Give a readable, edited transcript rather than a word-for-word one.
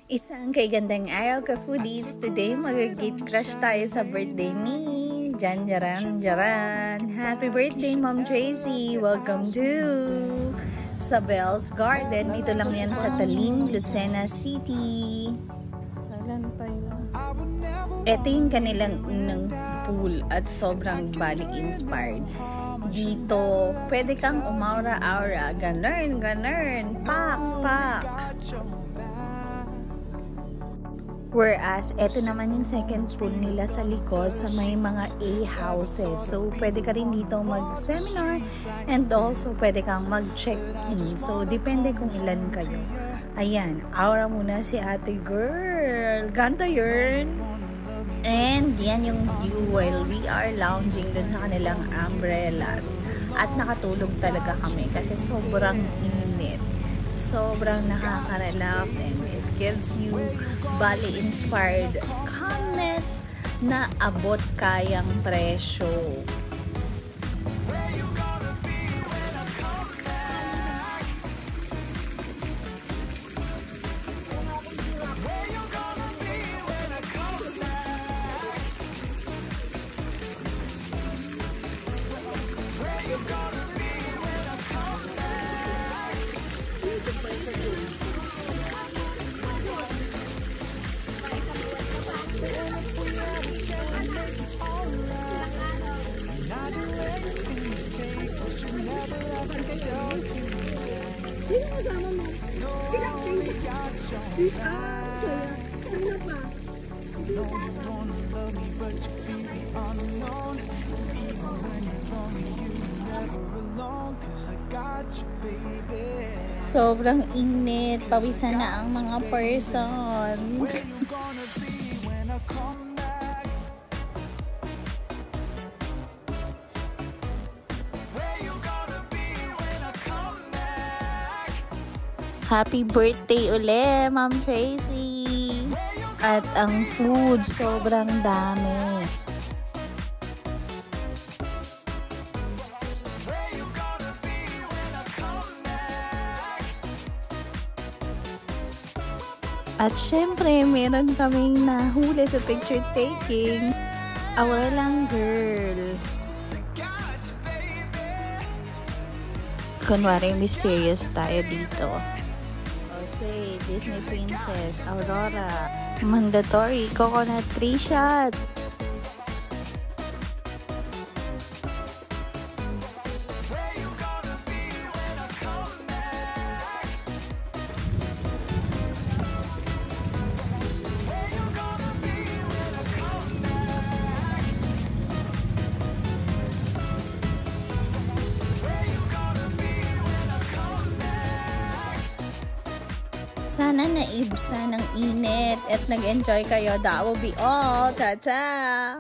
Isang kay gandang araw ka foodies. Today mag-gate crush tayo sa birthday ni Jaran. Happy birthday Mom Tracy. Welcome to Sabel's Garden. Ito lang yan sa Talim, Lucena City. Ito yung kanilang unang pool at sobrang Bali inspired. Dito, pwede kang umaura-aura. Ganun. Pak. Whereas, eto naman yung second pool nila sa likod sa may mga A-houses. So, pwede ka rin dito mag-seminar and also pwede kang mag-check-in. So, depende kung ilan kayo. Ayan, aura muna si ate girl. Ganda yun. And yan yung view while we are lounging dun sa kanilang umbrellas. At nakatulog talaga kami kasi sobrang init. Sobrang nakaka-relax and it gives you Bali-inspired calmness na abot kayang presyo. Sobrang init, pawisan na ang mga person. Happy birthday uli, Ma'am Tracy! At ang food, sobrang dami. At syempre, meron kaming nahuli sa picture taking. Aura lang, girl. Kunwari, mysterious tayo dito. Say, Disney Princess, Aurora. Mandatory, coconut 3 shot. Sana naibsan ng init at nag-enjoy kayo. That will be all. Ta-ta!